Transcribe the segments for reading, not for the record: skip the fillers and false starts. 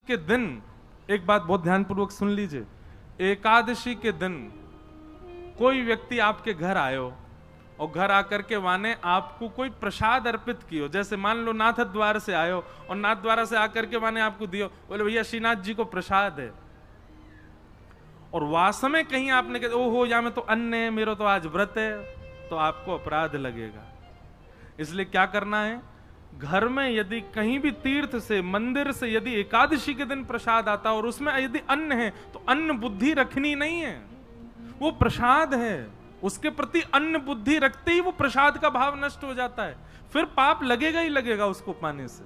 के दिन एक बात बहुत ध्यानपूर्वक सुन लीजिए। एकादशी के दिन कोई व्यक्ति आपके घर आयो और घर आकर के माने आपको कोई प्रसाद अर्पित कियो, जैसे मान लो नाथ द्वार से आयो और नाथ द्वार से आकर के माने आपको दियो, बोले भैया श्रीनाथ जी को प्रसाद है, और वास में कहीं आपने कहा ओहो या में तो अन्न है, मेरा तो आज व्रत है, तो आपको अपराध लगेगा। इसलिए क्या करना है, घर में यदि कहीं भी तीर्थ से मंदिर से यदि एकादशी के दिन प्रसाद आता और उसमें यदि अन्न है तो अन्न बुद्धि रखनी नहीं है, वो प्रसाद है, उसके प्रति अन्न बुद्धि रखते ही वो प्रसाद का भाव नष्ट हो जाता है, फिर पाप लगेगा ही लगेगा उसको पाने से।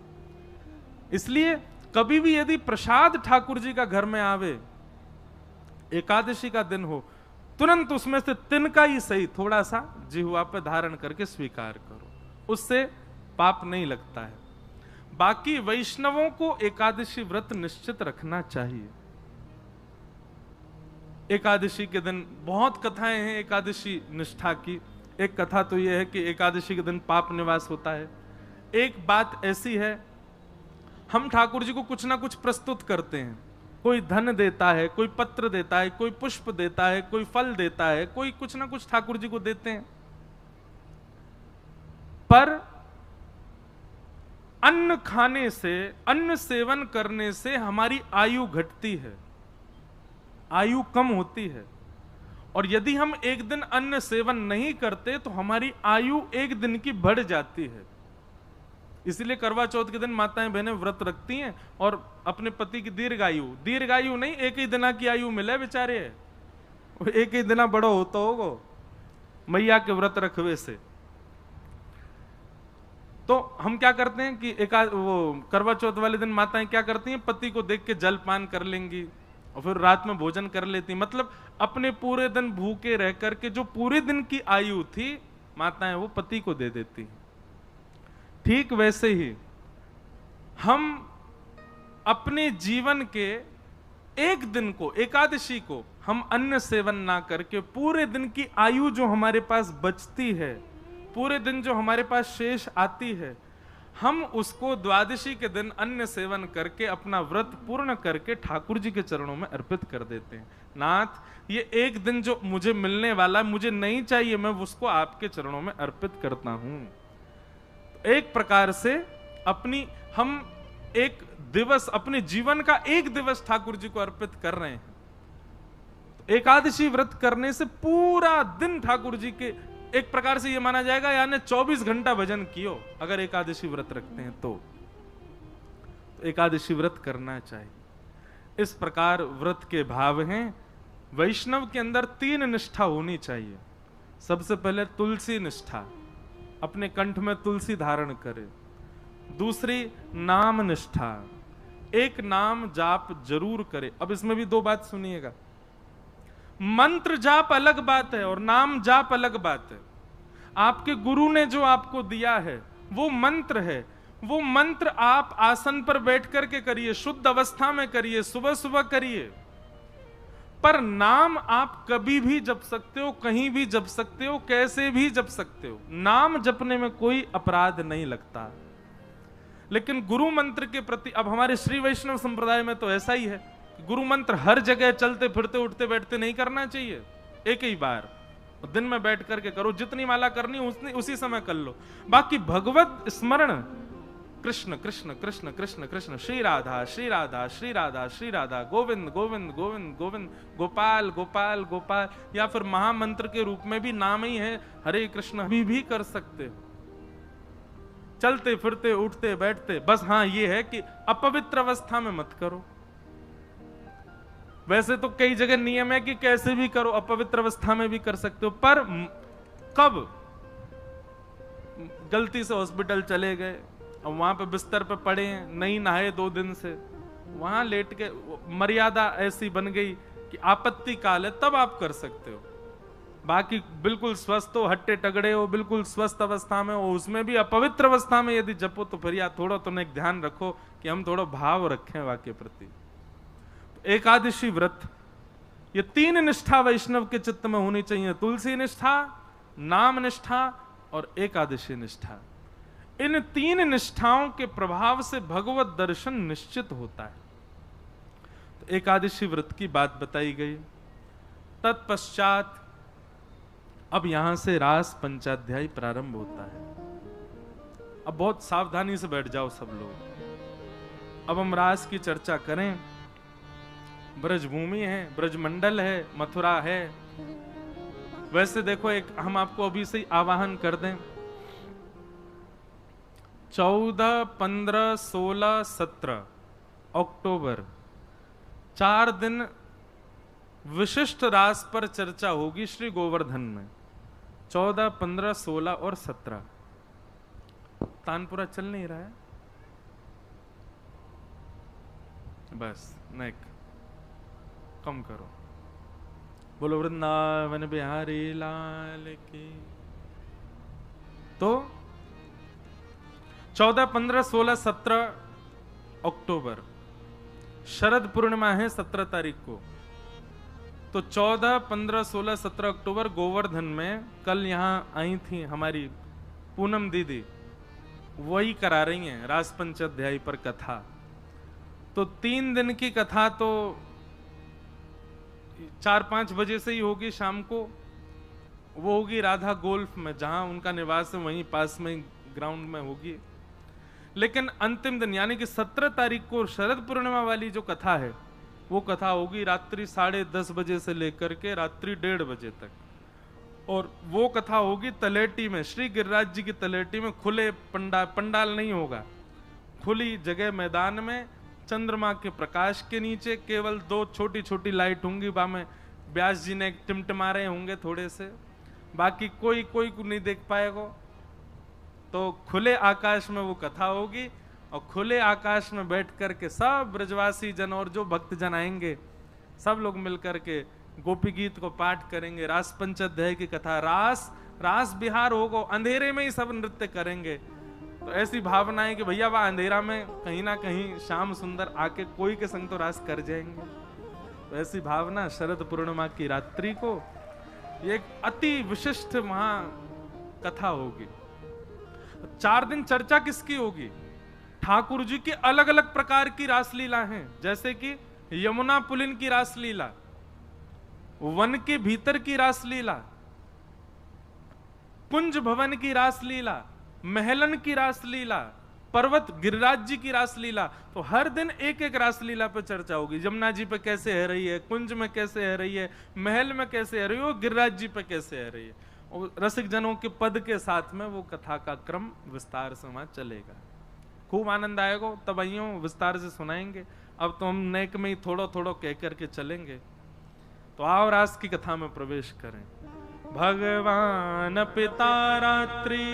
इसलिए कभी भी यदि प्रसाद ठाकुर जी का घर में आवे, एकादशी का दिन हो, तुरंत उसमें से तिनका ही सही थोड़ा सा जिह्वा पे धारण करके स्वीकार करो, उससे पाप नहीं लगता है। बाकी वैष्णवों को एकादशी व्रत निश्चित रखना चाहिए। एकादशी के दिन बहुत कथाएं हैं एकादशी निष्ठा की। एक कथा तो यह है कि एकादशी के दिन पाप निवास होता है। एक बात ऐसी है, हम ठाकुर जी को कुछ ना कुछ प्रस्तुत करते हैं, कोई धन देता है, कोई पत्र देता है, कोई पुष्प देता है, कोई फल देता है, कोई कुछ ना कुछ ठाकुर जी को देते हैं, पर अन्न खाने से, अन्न सेवन करने से हमारी आयु घटती है, आयु कम होती है, और यदि हम एक दिन अन्न सेवन नहीं करते तो हमारी आयु एक दिन की बढ़ जाती है। इसलिए करवा चौथ के दिन माताएं बहनें व्रत रखती हैं और अपने पति की दीर्घायु नहीं, एक ही दिना की आयु मिले बेचारे, एक ही दिना बड़ो होता होगा मैया के व्रत रखवे से। तो हम क्या करते हैं कि वो करवा चौथ वाले दिन माताएं क्या करती हैं, पति को देख के जलपान कर लेंगी और फिर रात में भोजन कर लेती, मतलब अपने पूरे दिन भूखे रह करके जो पूरे दिन की आयु थी माताएं वो पति को दे देती। ठीक वैसे ही हम अपने जीवन के एक दिन को, एकादशी को, हम अन्न सेवन ना करके पूरे दिन की आयु जो हमारे पास बचती है, पूरे दिन जो हमारे पास शेष आती है, हम उसको द्वादशी के दिन अन्न सेवन करके अपना व्रत पूर्ण करके ठाकुर जी के चरणों में अर्पित कर देते हैं। नाथ, ये एक दिन जो मुझे मिलने वाला मुझे नहीं चाहिए, मैं उसको आपके चरणों में अर्पित करता हूं। एक प्रकार से हम एक दिवस, अपने जीवन का एक दिवस ठाकुर जी को अर्पित कर रहे हैं। एकादशी व्रत करने से पूरा दिन ठाकुर जी के, एक प्रकार से यह माना जाएगा यानी 24 घंटा भजन कियो, अगर एकादशी व्रत रखते हैं तो एकादशी व्रत करना चाहिए। इस प्रकार व्रत के भाव हैं। वैष्णव के अंदर 3 निष्ठा होनी चाहिए। सबसे पहले तुलसी निष्ठा, अपने कंठ में तुलसी धारण करे। दूसरी नाम निष्ठा, एक नाम जाप जरूर करे। अब इसमें भी 2 बात सुनिएगा, मंत्र जाप अलग बात है और नाम जाप अलग बात है। आपके गुरु ने जो आपको दिया है वो मंत्र है, वो मंत्र आप आसन पर बैठ करके करिए, शुद्ध अवस्था में करिए, सुबह सुबह करिए, पर नाम आप कभी भी जप सकते हो, कहीं भी जप सकते हो, कैसे भी जप सकते हो। नाम जपने में कोई अपराध नहीं लगता। लेकिन गुरु मंत्र के प्रति, अब हमारे श्री वैष्णव संप्रदाय में तो ऐसा ही है, गुरु मंत्र हर जगह चलते फिरते उठते बैठते नहीं करना चाहिए। एक ही बार दिन में बैठ करके करो, जितनी माला करनी उसी समय कर लो। बाकी भगवत स्मरण, कृष्ण कृष्ण कृष्ण कृष्ण कृष्ण, श्री राधा श्री राधा श्री राधा श्री राधा, गोविंद गोविंद गोविंद गोविंद, गोपाल गोपाल गोपाल, या फिर महामंत्र के रूप में भी नाम ही है हरे कृष्ण, भी कर सकते हो, चलते फिरते उठते बैठते। बस हाँ ये है कि अपवित्र अवस्था में मत करो। वैसे तो कई जगह नियम है कि कैसे भी करो, अपवित्र अवस्था में भी कर सकते हो, पर कब गलती से हॉस्पिटल चले गए और वहां पे बिस्तर पे पड़े हैं, नहीं नहाए 2 दिन से, वहां लेट के मर्यादा ऐसी बन गई कि आपत्ति काल है, तब आप कर सकते हो। बाकी बिल्कुल स्वस्थ हो, हट्टे टगड़े हो, बिल्कुल स्वस्थ अवस्था में हो, उसमें भी अपवित्र अवस्था में यदि जपो तो फिर या थोड़ा तो एक ध्यान रखो कि हम थोड़ा भाव रखें वाक्य प्रति। एकादशी व्रत, ये 3 निष्ठा वैष्णव के चित्त में होनी चाहिए, तुलसी निष्ठा, नाम निष्ठा और एकादशी निष्ठा। इन 3 निष्ठाओं के प्रभाव से भगवत दर्शन निश्चित होता है। तो एकादशी व्रत की बात बताई गई। तत्पश्चात अब यहां से रास पंचाध्यायी प्रारंभ होता है। अब बहुत सावधानी से बैठ जाओ सब लोग। अब हम रास की चर्चा करें। ब्रजभूमि है, ब्रजमंडल है, मथुरा है। वैसे देखो, एक हम आपको अभी से ही आवाहन कर दें। 14, 15, 16, 17 अक्टूबर 4 दिन विशिष्ट रास पर चर्चा होगी श्री गोवर्धन में। 14, 15, 16 और 17। तानपुरा चल नहीं रहा है, बस नेक कम करो। बोलो वृंदावन बिहारी लाल की। तो 14, 15, 16, 17 अक्टूबर शरद पूर्णिमा है 17 तारीख को। तो 14, 15, 16, 17 अक्टूबर गोवर्धन में कल यहां आई थी हमारी पूनम दीदी, वही करा रही हैं रास पंचाध्यायी पर कथा। तो 3 दिन की कथा तो 4-5 बजे से ही होगी शाम को। वो होगी राधा गोल्फ में, जहां उनका निवास है वहीं पास में ग्राउंड में होगी। लेकिन अंतिम दिन यानी कि 17 तारीख को शरद पूर्णिमा वाली जो कथा है, वो कथा होगी रात्रि 10:30 बजे से लेकर के रात्रि 1:30 बजे तक। और वो कथा होगी तलेटी में, श्री गिरिराज जी की तलेटी में। खुले पंडाल नहीं होगा, खुली जगह मैदान में, चंद्रमा के प्रकाश के नीचे केवल 2 छोटी छोटी लाइट होंगी। बा में व्यास जी ने टिमटिमा रहे होंगे थोड़े से, बाकी कोई नहीं देख पाएगा। तो खुले आकाश में वो कथा होगी, और खुले आकाश में बैठ करके सब ब्रजवासी जन और जो भक्त जन आएंगे, सब लोग मिलकर के गोपी गीत को पाठ करेंगे। रास पंचाध्याय की कथा, रास बिहार होगा, अंधेरे में ही सब नृत्य करेंगे। तो ऐसी भावना है कि भैया वह अंधेरा में कहीं ना कहीं श्याम सुंदर आके कोई के संग तो रास कर जाएंगे। तो ऐसी भावना शरद पूर्णिमा की रात्रि को ये एक अति विशिष्ट वहां कथा होगी। 4 दिन चर्चा किसकी होगी? ठाकुर जी की अलग अलग प्रकार की रासलीला हैं, जैसे कि यमुना पुलिन की रासलीला, वन के भीतर की रासलीला, कुंज भवन की रासलीला, महलन की रासलीला, पर्वत गिरिराज जी की रासलीला। तो हर दिन एक एक रासलीला पर चर्चा होगी। यमुना जी पे कैसे है रही है, कुंज में कैसे है रही है, महल में कैसे है रही है, गिरिराज जी पे कैसे है रही है। और रसिक जनों के पद के साथ में वो कथा का क्रम विस्तार से वहां चलेगा। खूब आनंद आएगा। तब आइयों विस्तार से सुनाएंगे। अब तो हम नेक में ही थोड़ा थोड़ा कह करके चलेंगे। तो आओ रास की कथा में प्रवेश करें। भगवान पिता रात्रि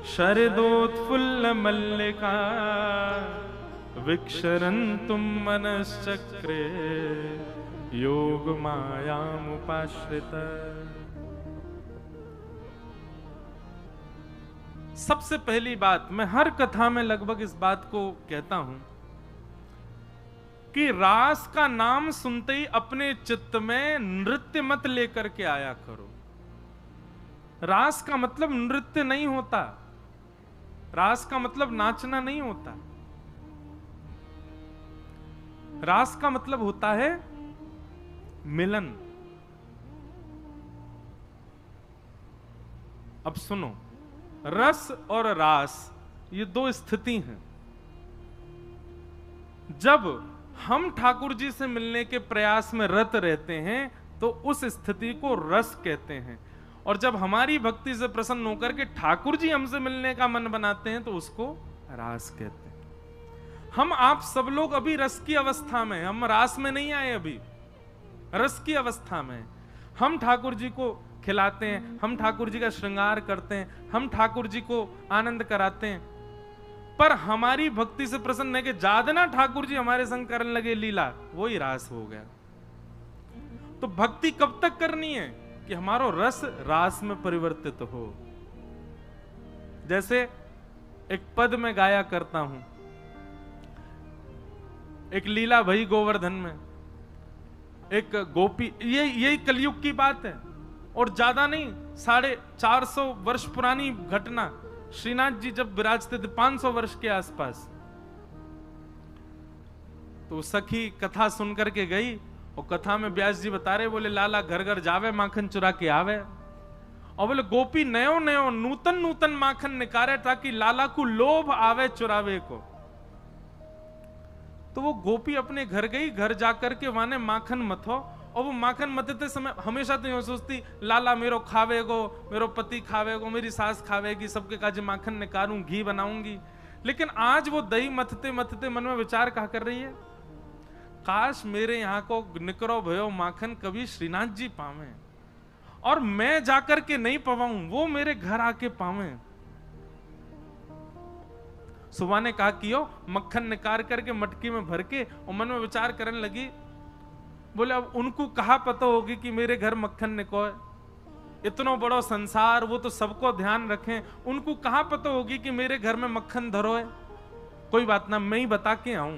शरदोत्फुल्ल मल्लिका विक्षरन्तुम मनश्चक्रे योग मायामुपाश्रित। सबसे पहली बात, मैं हर कथा में लगभग इस बात को कहता हूं कि रास का नाम सुनते ही अपने चित्त में नृत्य मत लेकर के आया करो। रास का मतलब नृत्य नहीं होता, रास का मतलब नाचना नहीं होता। रास का मतलब होता है मिलन। अब सुनो, रस और रास ये 2 स्थिति हैं। जब हम ठाकुर जी से मिलने के प्रयास में रत रहते हैं तो उस स्थिति को रस कहते हैं, और जब हमारी भक्ति से प्रसन्न होकर के ठाकुर जी हमसे मिलने का मन बनाते हैं तो उसको रास कहते हैं। हम आप सब लोग अभी रस की अवस्था में, हम रास में नहीं आए, अभी रस की अवस्था में। हम ठाकुर जी को खिलाते हैं, हम ठाकुर जी का श्रृंगार करते हैं, हम ठाकुर जी को आनंद कराते हैं, पर हमारी भक्ति से प्रसन्न है कि जादना ठाकुर जी हमारे संग करने लगे लीला, वो ही रास हो गया। तो भक्ति कब तक करनी है कि हमारो रस रास में परिवर्तित हो। जैसे एक पद में गाया करता हूं, एक लीला भई गोवर्धन में, एक गोपी, यही कलयुग की बात है और ज्यादा नहीं, 450 वर्ष पुरानी घटना। श्रीनाथ जी जब विराजते थे 500 वर्ष के आसपास, तो सखी कथा सुन करके गई, और कथा में व्यास जी बता रहे, बोले लाला घर घर जावे माखन चुरा के आवे, और बोले गोपी नयो नयो नूतन नूतन माखन निकारे ताकि लाला को लोभ आवे चुरावे को। तो वो गोपी अपने घर गई, घर जाकर के वहां ने माखन मथो, और वो माखन मथते समय हमेशा तो यूं सोचती लाला मेरो खावेगो, मेरो पति खावेगो, मेरी सास खावेगी, सबके काजे माखन निकालूं, घी बनाऊंगी। लेकिन आज वो दही मथते मथते मन में विचार कहा कर रही है, काश मेरे यहाँ को निकरो भयो माखन कभी श्रीनाथ जी पावे, और मैं जाकर के नहीं पवाऊं, वो मेरे घर आके पावे। सुबह ने कहा कि मक्खन निकाल करके मटकी में भर के, और मन में विचार करने लगी, बोले अब उनको कहा पता होगी कि मेरे घर मक्खन निकोए, इतना बड़ा संसार, वो तो सबको ध्यान रखें, उनको कहा पता होगी कि मेरे घर में मक्खन धरो है। कोई बात ना, मैं ही बता के आऊं।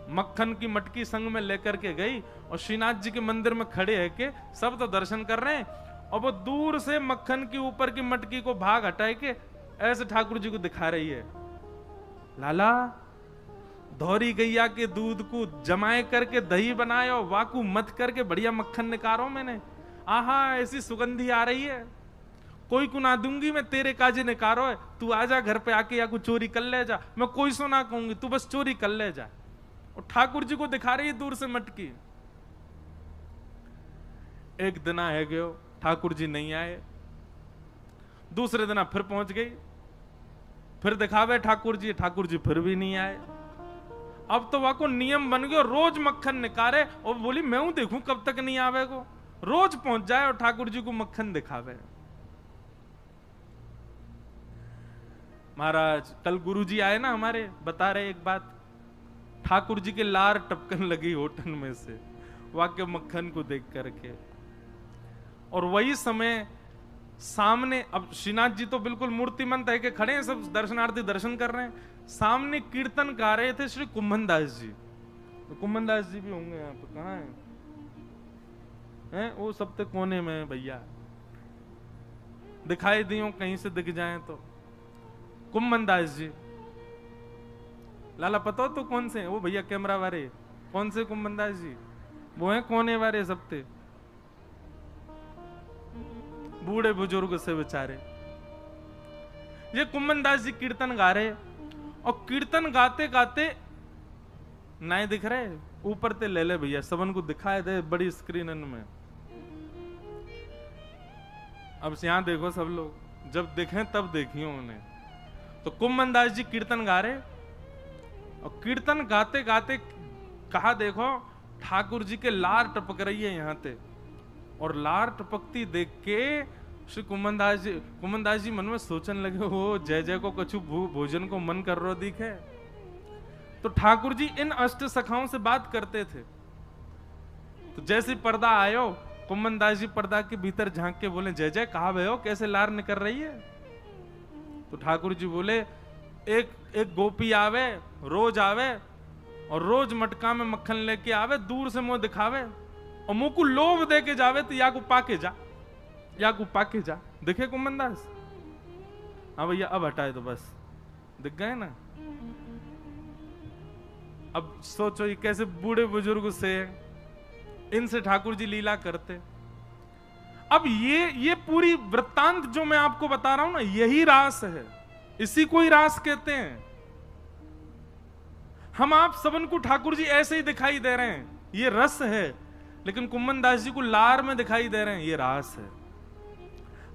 मक्खन की मटकी संग में लेकर के गई, और श्रीनाथ जी के मंदिर में खड़े है के सब तो दर्शन कर रहे हैं, और वो दूर से मक्खन के ऊपर की मटकी को भाग हटाए के ऐसे ठाकुर जी को दिखा रही है, लाला धौरी गैया के दूध को जमाए करके दही बनाए, और वाकू मत करके बढ़िया मक्खन निकारो मैंने, आहा ऐसी सुगंधी आ रही है, कोई को ना दूंगी मैं, तेरे काजे निकारो है, तू आजा घर पे आके, या को चोरी कर ले जा, मैं कोई सो ना कहूंगी, तू बस चोरी कर ले जा। और ठाकुर जी को दिखा रही है दूर से मटकी। एक दिन है गयो, ठाकुर जी नहीं आए, दूसरे दिन फिर पहुंच गई, फिर दिखावे ठाकुर जी फिर भी नहीं आए। अब तो वहां को नियम बन गया, रोज मक्खन निकाले, और बोली मैं हूं देखूं कब तक नहीं आवे को, रोज पहुंच जाए और ठाकुर जी को मक्खन दिखावे। महाराज कल गुरु जी आए ना हमारे, बता रहे एक बात, ठाकुर जी के लार टपकन लगी होटल में से वाक्य मक्खन को देख करके। और वही समय सामने, अब श्रीनाथ जी तो बिल्कुल मूर्तिमंत है कि खड़े हैं, सब दर्शनार्थी दर्शन कर रहे हैं, सामने कीर्तन गा रहे थे श्री कुम्भन दास जी। तो कुम्भन दास जी भी होंगे यहाँ पे, कहाँ हैं? वो सब तो कोने में भैया, दिखाई दियो कहीं से दिख जाए तो। कुम्भन दास जी, लाला पता हो तो कौन से हैं? वो भैया कैमरा वाले, कौन से कुम्भन दास जी? वो हैं कोने वाले सबते, बूढ़े बुजुर्ग से बेचारे। ये कुम्भन दास जी कीर्तन गा रहे, और कीर्तन गाते गाते नहीं दिख रहे, ऊपर ते ले ले भैया, सबन को दिखाए दे बड़ी स्क्रीन में। अब यहां देखो सब लोग, जब देखें तब देखियो उन्हें। तो कुम्भन दास जी कीर्तन गा रहे, और कीर्तन गाते गाते कहा देखो ठाकुर जी के लार टपक रही है यहां ते, और लार टपकती देख के श्री कुम्भन दास जी मन में सोचने लगे, हो जय जय को कछु भोजन को मन कर रो दिखे। तो ठाकुर जी इन अष्ट सखाओं से बात करते थे। तो जैसे पर्दा आयो, कुम्भन दास जी पर्दा के भीतर झांक के बोले, जय जय कहा भयो, कैसे लार निकल रही है? तो ठाकुर जी बोले, एक गोपी आवे, रोज आवे, और रोज मटका में मक्खन लेके आवे, दूर से मुंह दिखावे, और मुंह को लोभ दे के जावे, तो या को पाके जा, या को पाके जा। दिखे कुम्भन दास? हाँ भैया अब हटाए तो बस, दिख गए ना। अब सोचो ये कैसे बूढ़े बुजुर्ग से, इनसे ठाकुर जी लीला करते। अब ये पूरी वृत्तांत जो मैं आपको बता रहा हूं ना, यही रास है, इसी को ही रास कहते हैं। हम आप सबन को ठाकुर जी ऐसे ही दिखाई दे रहे हैं, ये रस है, लेकिन कुम्भन दास जी को लार में दिखाई दे रहे हैं, ये रास है।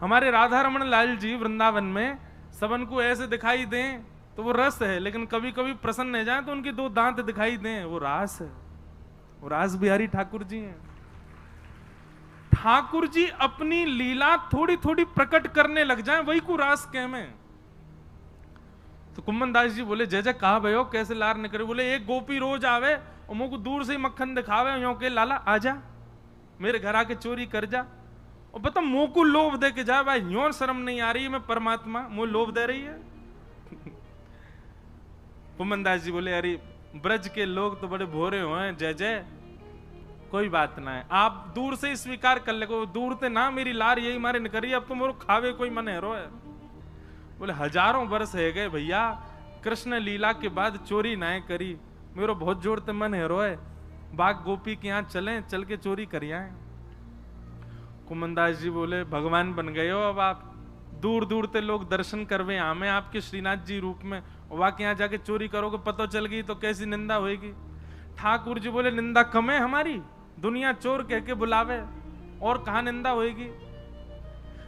हमारे राधा रमन लाल जी वृंदावन में सबन को ऐसे दिखाई दें तो वो रस है, लेकिन कभी कभी प्रसन्न हो जाए तो उनके दो दांत दिखाई दें, वो रास है। वो रास बिहारी ठाकुर जी हैं। ठाकुर जी अपनी लीला थोड़ी थोड़ी प्रकट करने लग जाएं, वही को रास कह में। तो कुम्भन दास जी बोले, जय जय कहा भयो, कैसे लार निकले? बोले, एक गोपी रोज आवे और मुंह को दूर से ही मक्खन दिखावे, यो के लाला आजा मेरे घर आके चोरी कर जा, और बता मुंह को लोभ दे के जा। भाई यो शर्म नहीं आ रही है, मैं परमात्मा मुंह लोभ दे रही है। कुम्भन दास जी बोले, अरे ब्रज के लोग तो बड़े भोरे हुए, जय जय कोई बात ना है, आप दूर से ही स्वीकार कर ले, दूर से ना मेरी लार यही मारे निकरी, अब तो मोर खावे कोई मन हेरो है। बोले, हजारों वर्ष है गए भैया, कृष्ण लीला के बाद चोरी ना करी, मेरो बहुत जोर ते मन है रोए, बाग गोपी के यहाँ चलें, चल के चोरी कर आए। कुमनदास जी बोले भगवान बन गए हो अब आप, दूर दूर ते लोग दर्शन करवे आमे आपके श्रीनाथ जी रूप में, वहां के यहाँ जाके चोरी करोगे, पता चल गई तो कैसी निंदा होगी। ठाकुर जी बोले निंदा कम है हमारी, दुनिया चोर कह के बुलावे, और कहा निंदा होगी।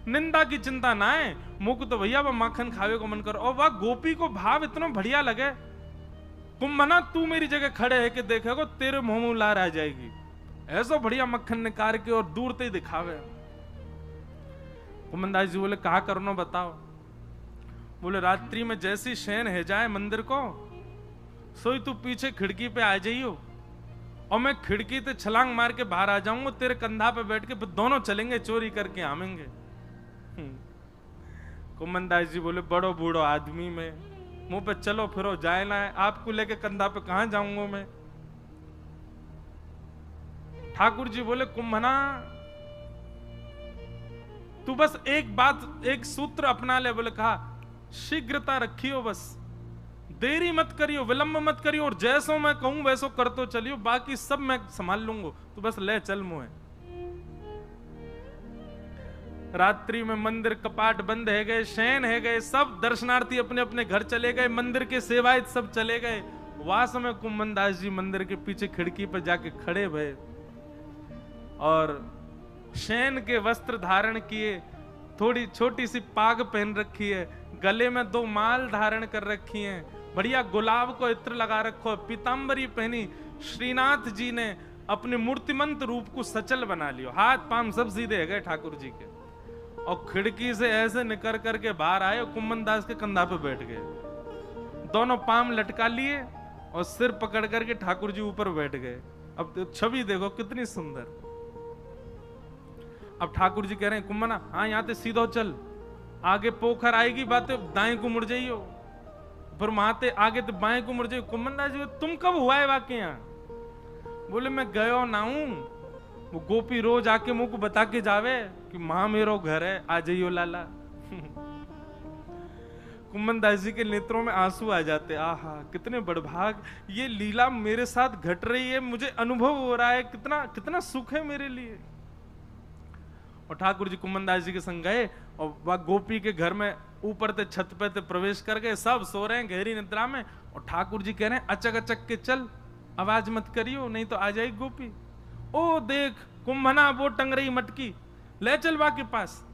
निंदा की चिंता ना है, मुख तो भैया वह माखन खावे को मन करो। और वह गोपी को भाव इतना बढ़िया लगे, कुंभना तू मेरी जगह खड़े है कि देखेगो तेरे मुंह में लार आ जाएगी, ऐसा बढ़िया मक्खन निकाल के और दूर से ही दिखावे। कुमनदास जी बोले कहा करनो बताओ। बोले रात्रि में जैसी शयन है जाए मंदिर को, सोई तू पीछे खिड़की पे आ जाइयो, और मैं खिड़की से छलांग मार के बाहर आ जाऊंगा, तेरे कंधा पे बैठ के दोनों चलेंगे चोरी करके आवेंगे। कुमनदास जी बोले बड़ो बूढ़ो आदमी में मुंह पे चलो फिरो जाए ना है, आपको लेके कंधा पे कहां जाऊंगा मैं। ठाकुर जी बोले कुंभना तू बस एक बात, एक सूत्र अपना ले। बोले कहा शीघ्रता रखियो, बस देरी मत करियो, विलंब मत करियो, और जैसो मैं कहूं वैसो कर तो चलियो, बाकी सब मैं संभाल लूंगा, तू बस ले चल मुझे। रात्रि में मंदिर कपाट बंद है गए, शयन है गए, सब दर्शनार्थी अपने अपने घर चले गए, मंदिर के सेवायत सब चले गए। वास में कुंभनदास जी मंदिर के पीछे खिड़की पर जाके खड़े भये और शयन के वस्त्र धारण किए, थोड़ी छोटी सी पाग पहन रखी है, गले में 2 माल धारण कर रखी हैं, बढ़िया गुलाब को इत्र लगा रखो, पीतांबरी पहनी। श्रीनाथ जी ने अपने मूर्तिमंत रूप को सचल बना लियो, हाथ पांव सब सीधे है गए ठाकुर जी के, और खिड़की से ऐसे निकल करके बाहर आए, कुंभनदास के कंधा पे बैठ गए, दोनों पांव लटका लिए और सिर पकड़ करके ठाकुर जी ऊपर बैठ गए। अब छवि देखो कितनी सुंदर। अब ठाकुर जी कह रहे हैं कुंभना हाँ यहाँ से सीधो चल, आगे पोखर आएगी बातें दाएं को मुड़ जाइयो, फिर वहां आगे तो बाएं को मुड़ जाइयो। कुंभनदास जी तुम कब हुआ है वाकई यहाँ। बोले मैं गयो ना हूं, वो गोपी रोज आके मुझ को बता के जावे कि मां मेरो घर है, आ जाइयो लाला। कुंभनदास जी के नेत्रों में आंसू आ जाते, आहा कितने बड़भाग, ये लीला मेरे साथ घट रही है, मुझे अनुभव हो रहा है, कितना कितना सुख है मेरे लिए। और ठाकुर जी कुंभनदास जी के संग गए और वह गोपी के घर में ऊपर से छत पे ते प्रवेश कर गए, सब सो रहे हैं गहरी निद्रा में, और ठाकुर जी कह रहे हैं अचक अचक के चल, आवाज मत करियो नहीं तो आ जाएगी गोपी। ओ देख कुंभना वो टंग रही मटकी, ले चल बा के पास।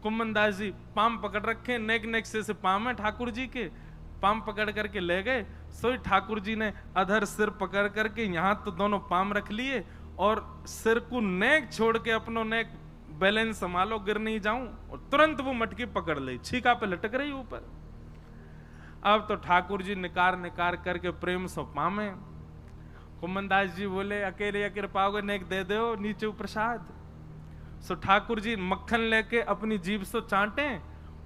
कुंभनदास जी पाम पकड़ रखे, नेक नेक से पाम है ठाकुर जी के, पाम पकड़ करके ले गए। सोई ठाकुर जी ने अधर सिर पकड़ करके यहाँ तो दोनों पाम रख लिए, और सिर को नेक छोड़ के अपनों नेक बैलेंस संभालो गिर नहीं जाऊं, और तुरंत वो मटकी पकड़ ली, छीका पे लटक रही ऊपर। अब तो ठाकुर जी निकार निकार करके प्रेम सो पामे। कुंभनदास जी बोले अकेले अकेले पाओगे नेक दे दो नीचे प्रसाद। सो ठाकुर जी मक्खन लेके अपनी जीभ से चाटे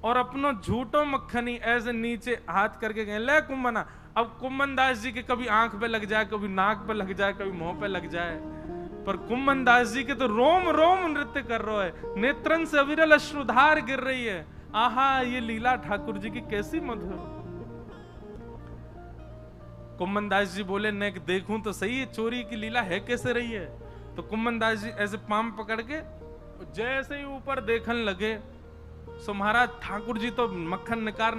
और अपनो झूठो मक्खनी ऐसे नीचे हाथ करके गए ले कुंभना। अब कुंभनदास जी के कभी आंख पे लग जाए, कभी नाक पे लग जाए, कभी मुंह पे लग जाए, पर कुंभनदास जी के तो रोम रोम नृत्य कर रहा है, नेत्रन से अविरल अश्रुधार गिर रही है। आहा ये लीला ठाकुर जी की कैसी मधुर। कुंभनदास जी बोले नेक देखूं तो सही है चोरी की लीला है कैसे रही है। तो कुंभनदास जी ऐसे पाम पकड़ के जैसे ही ऊपर देखने लगे, सो महाराज ठाकुर जी तो मक्खन निकार